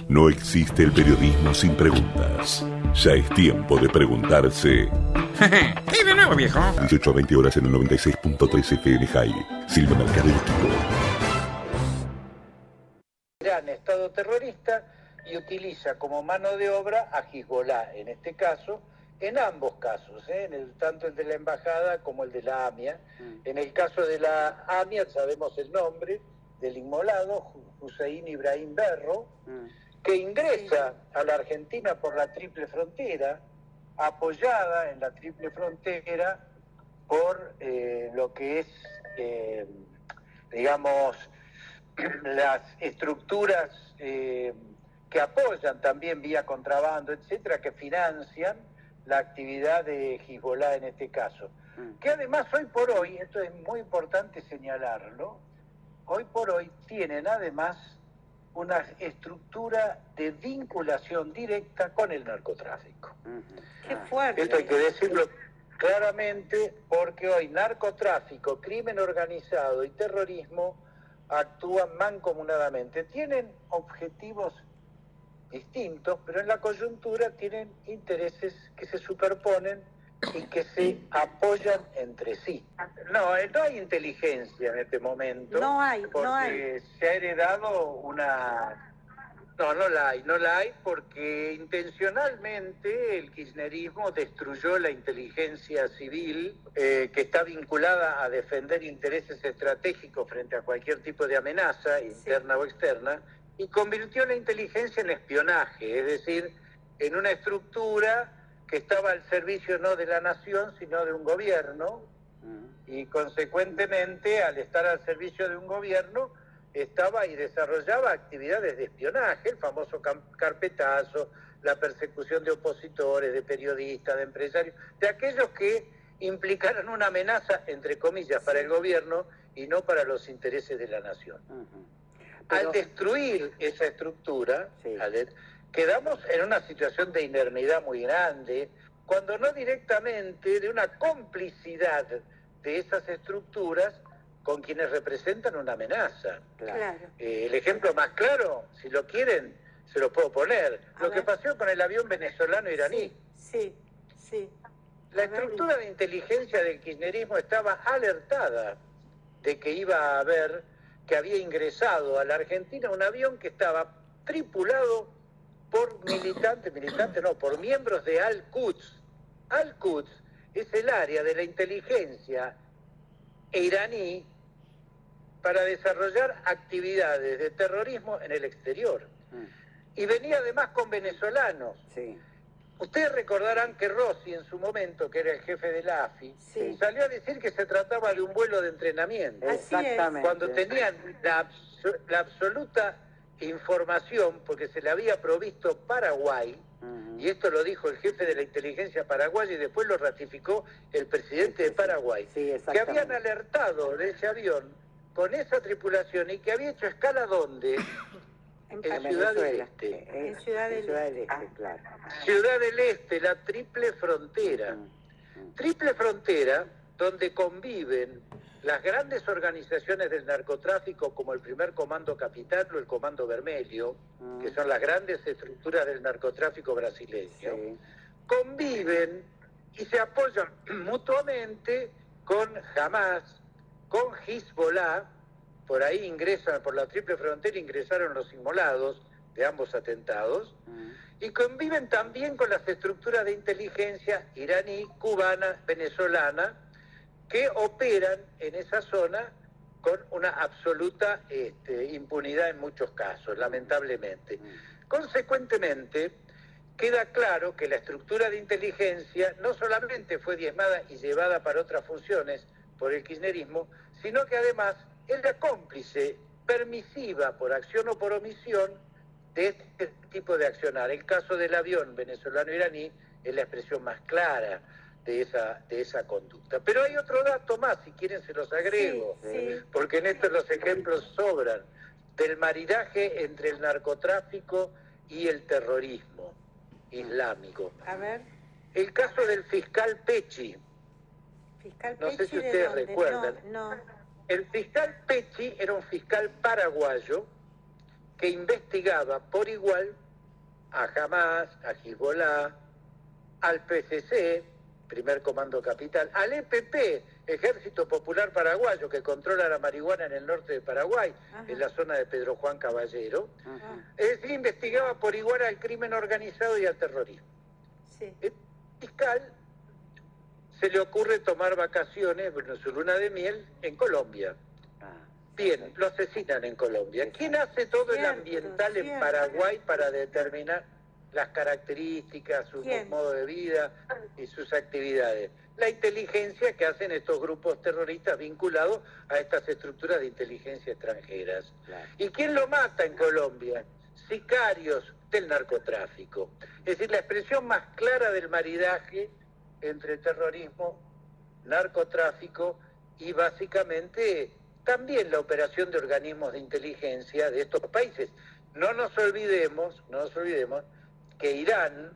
No existe el periodismo sin preguntas. Ya es tiempo de preguntarse. ¿Qué de nuevo, viejo? 18 a 20 horas en el 96.3 FM High. Silva Mercado de Quito. Irán, Estado terrorista, y utiliza como mano de obra a Hezbollah, en este caso, en ambos casos, tanto el de la embajada como el de la AMIA. En el caso de la AMIA sabemos el nombre del inmolado, Hussein Ibrahim Berro, que ingresa a la Argentina por la Triple Frontera, apoyada en la Triple Frontera por lo que es, digamos, las estructuras que apoyan también vía contrabando, etcétera, que financian la actividad de Hezbollah en este caso. Que además hoy por hoy, esto es muy importante señalarlo, hoy por hoy tienen además una estructura de vinculación directa con el narcotráfico. ¡Qué fuerte! Esto hay que decirlo claramente, porque hoy narcotráfico, crimen organizado y terrorismo actúan mancomunadamente. Tienen objetivos distintos, pero en la coyuntura tienen intereses que se superponen y que se apoyan entre sí. No hay inteligencia en este momento. No hay. Porque se ha heredado una... No la hay porque intencionalmente el kirchnerismo destruyó la inteligencia civil que está vinculada a defender intereses estratégicos frente a cualquier tipo de amenaza, interna o externa, y convirtió la inteligencia en espionaje, es decir, en una estructura que estaba al servicio no de la nación, sino de un gobierno, y consecuentemente, al estar al servicio de un gobierno, estaba y desarrollaba actividades de espionaje, el famoso carpetazo, la persecución de opositores, de periodistas, de empresarios, de aquellos que implicaran una amenaza, entre comillas, para el gobierno y no para los intereses de la nación. Al destruir esa estructura, quedamos en una situación de inermidad muy grande, cuando no directamente de una complicidad de esas estructuras con quienes representan una amenaza. Claro. El ejemplo más claro, si lo quieren, se lo puedo poner. Lo que pasó con el avión venezolano-iraní. Sí. La estructura de inteligencia del kirchnerismo estaba alertada de que iba a haber, que había ingresado a la Argentina un avión que estaba tripulado por por miembros de Al-Quds. Al-Quds es el área de la inteligencia iraní para desarrollar actividades de terrorismo en el exterior. Y venía además con venezolanos. Ustedes recordarán que Rossi, en su momento, que era el jefe de la AFI, salió a decir que se trataba de un vuelo de entrenamiento. Exactamente. Cuando tenían la absoluta información, porque se le había provisto Paraguay, y esto lo dijo el jefe de la inteligencia paraguaya y después lo ratificó el presidente de Paraguay, que habían alertado de ese avión con esa tripulación y que había hecho escala ¿dónde? En Ciudad del Este. En Ciudad del Este, claro. Ciudad del Este, la Triple Frontera. Triple Frontera, donde conviven las grandes organizaciones del narcotráfico como el Primer Comando Capital o el Comando Vermelho, que son las grandes estructuras del narcotráfico brasileño, conviven y se apoyan mutuamente con Hamas, con Hezbollah. Por ahí ingresan, por la Triple Frontera ingresaron los inmolados de ambos atentados, y conviven también con las estructuras de inteligencia iraní, cubana, venezolana, que operan en esa zona con una absoluta impunidad en muchos casos, lamentablemente. Consecuentemente, queda claro que la estructura de inteligencia no solamente fue diezmada y llevada para otras funciones por el kirchnerismo, sino que además era cómplice, permisiva, por acción o por omisión, de este tipo de accionar. El caso del avión venezolano-iraní es la expresión más clara de esa conducta. Pero hay otro dato más, si quieren se los agrego, porque en esto los ejemplos sobran, del maridaje entre el narcotráfico y el terrorismo islámico. A ver. El caso del fiscal Pecci. No sé si ustedes recuerdan. No. El fiscal Pecci era un fiscal paraguayo que investigaba por igual a Hamas, a Hezbollah, al PCC, primer comando capital, al EPP, Ejército Popular Paraguayo, que controla la marihuana en el norte de Paraguay, en la zona de Pedro Juan Caballero. Es decir, investigaba por igual al crimen organizado y al terrorismo. Sí. El fiscal se le ocurre tomar vacaciones, bueno, su luna de miel, en Colombia. Bien, lo asesinan en Colombia. ¿Quién hace todo el ambiental en Paraguay para determinar las características, su modo de vida y sus actividades? La inteligencia que hacen estos grupos terroristas vinculados a estas estructuras de inteligencia extranjeras. Claro. ¿Y quién lo mata en Colombia? Sicarios del narcotráfico. Es decir, la expresión más clara del maridaje entre terrorismo, narcotráfico y básicamente también la operación de organismos de inteligencia de estos países. No nos olvidemos que Irán,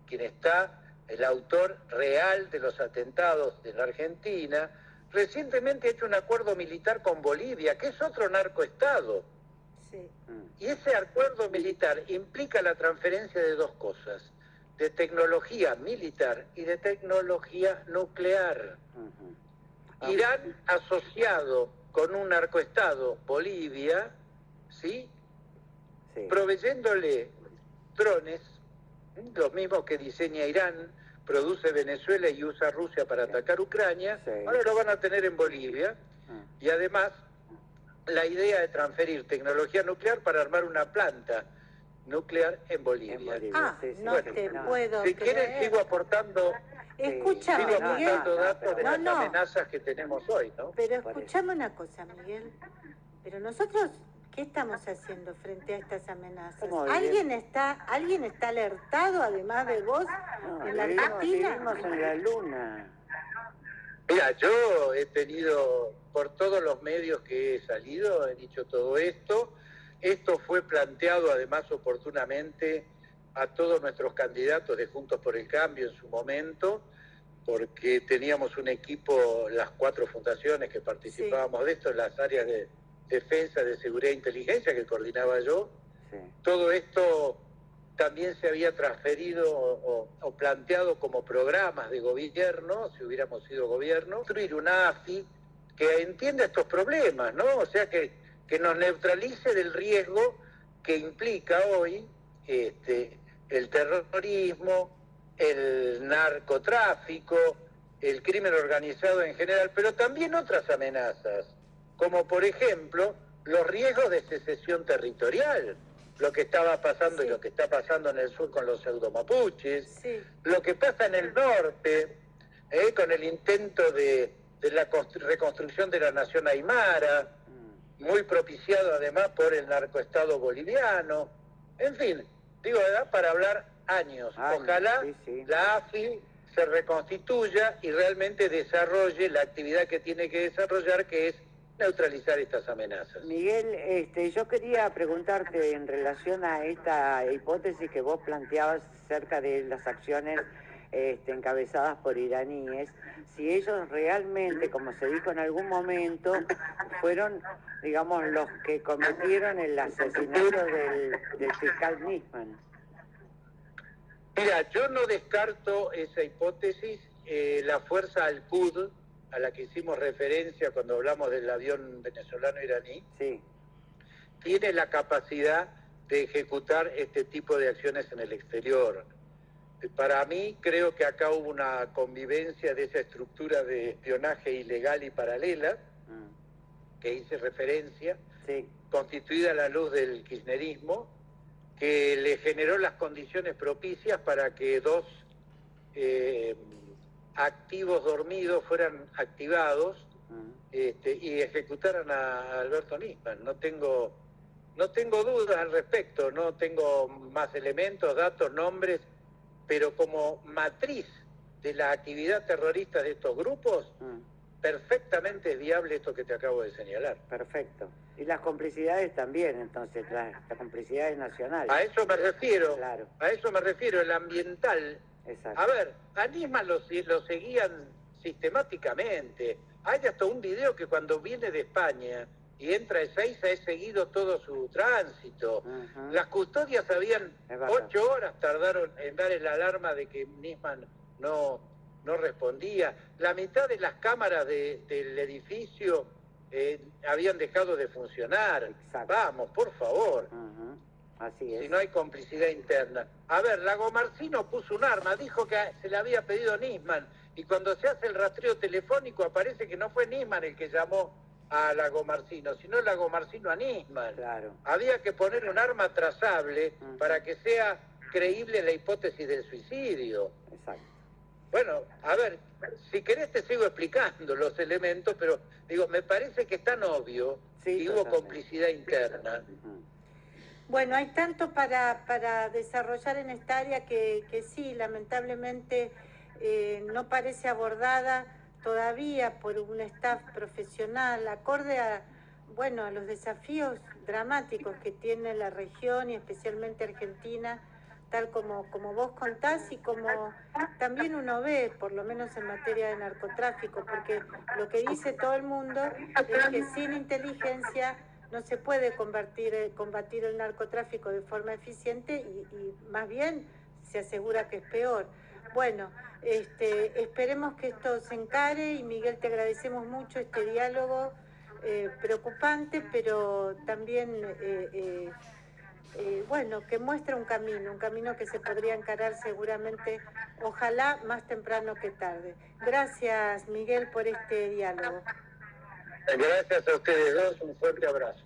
quien está el autor real de los atentados de la Argentina, recientemente ha hecho un acuerdo militar con Bolivia, que es otro narcoestado. Sí. Y ese acuerdo militar implica la transferencia de dos cosas, de tecnología militar y de tecnología nuclear. Irán asociado con un narcoestado, Bolivia, ¿sí? Proveyéndole drones, los mismos que diseña Irán, produce Venezuela y usa Rusia para atacar Ucrania, ahora lo van a tener en Bolivia, y además la idea de transferir tecnología nuclear para armar una planta nuclear en Bolivia. No te puedo Si quieren sigo aportando... Escúchame, sigo Miguel. aportando datos de las amenazas que tenemos hoy, ¿no? Pero escuchame una cosa, Miguel. Pero nosotros, ¿qué estamos haciendo frente a estas amenazas? ¿Alguien está alertado, además de vos, en la Argentina? Vivimos en la luna. Mira, yo he tenido, por todos los medios que he salido, he dicho todo esto. Esto fue planteado además oportunamente a todos nuestros candidatos de Juntos por el Cambio en su momento, porque teníamos un equipo, las 4 fundaciones que participábamos de esto, en las áreas de defensa, de seguridad e inteligencia que coordinaba yo. Todo esto también se había transferido o planteado como programas de gobierno, si hubiéramos sido gobierno, construir una AFI que entienda estos problemas, ¿no? O sea, que nos neutralice del riesgo que implica hoy el terrorismo, el narcotráfico, el crimen organizado en general, pero también otras amenazas, como por ejemplo los riesgos de secesión territorial, lo que estaba pasando y lo que está pasando en el sur con los pseudomapuches, lo que pasa en el norte, con el intento de la reconstrucción de la nación aymara, muy propiciado además por el narcoestado boliviano, en fin, digo, ¿verdad? Para hablar años. Ojalá la AFI se reconstituya y realmente desarrolle la actividad que tiene que desarrollar, que es neutralizar estas amenazas. Miguel, yo quería preguntarte en relación a esta hipótesis que vos planteabas acerca de las acciones encabezadas por iraníes, si ellos realmente, como se dijo en algún momento, fueron, digamos, los que cometieron el asesinato del fiscal Nisman. Mira, yo no descarto esa hipótesis. La fuerza Al-Quds, a la que hicimos referencia cuando hablamos del avión venezolano-iraní, tiene la capacidad de ejecutar este tipo de acciones en el exterior. Para mí, creo que acá hubo una convivencia de esa estructura de espionaje ilegal y paralela, que hice referencia, constituida a la luz del kirchnerismo, que le generó las condiciones propicias para que 2 activos dormidos fueran activados y ejecutaran a Alberto Nisman. No tengo dudas al respecto, no tengo más elementos, datos, nombres, pero como matriz de la actividad terrorista de estos grupos, perfectamente es viable esto que te acabo de señalar. Perfecto. Y las complicidades también, entonces, las complicidades nacionales. A eso me refiero, claro. A eso me refiero, el ambiental. Exacto. A ver, a Nisman lo seguían sistemáticamente. Hay hasta un video que cuando viene de España y entra Ezeiza, es seguido todo su tránsito. Las custodias habían 8 horas tardaron en dar el alarma de que Nisman no respondía. La mitad de las cámaras del edificio habían dejado de funcionar. Exacto. Vamos, por favor. Así es. Si no hay complicidad interna. A ver, Lagomarsino puso un arma, dijo que se le había pedido Nisman, y cuando se hace el rastreo telefónico aparece que no fue Nisman el que llamó a Lagomarsino, sino Lagomarsino a Nisman. Claro. Había que poner un arma trazable para que sea creíble la hipótesis del suicidio. Exacto. Bueno, a ver, si querés te sigo explicando los elementos, pero digo, me parece que es tan obvio que hubo complicidad interna. Bueno, hay tanto para desarrollar en esta área que sí, lamentablemente no parece abordada todavía por un staff profesional, acorde a los desafíos dramáticos que tiene la región y especialmente Argentina, tal como vos contás y como también uno ve, por lo menos en materia de narcotráfico, porque lo que dice todo el mundo es que sin inteligencia no se puede combatir el narcotráfico de forma eficiente y más bien se asegura que es peor. Bueno, esperemos que esto se encare y Miguel, te agradecemos mucho este diálogo preocupante, pero también que muestra un camino que se podría encarar seguramente, ojalá más temprano que tarde. Gracias, Miguel, por este diálogo. Gracias a ustedes dos, un fuerte abrazo.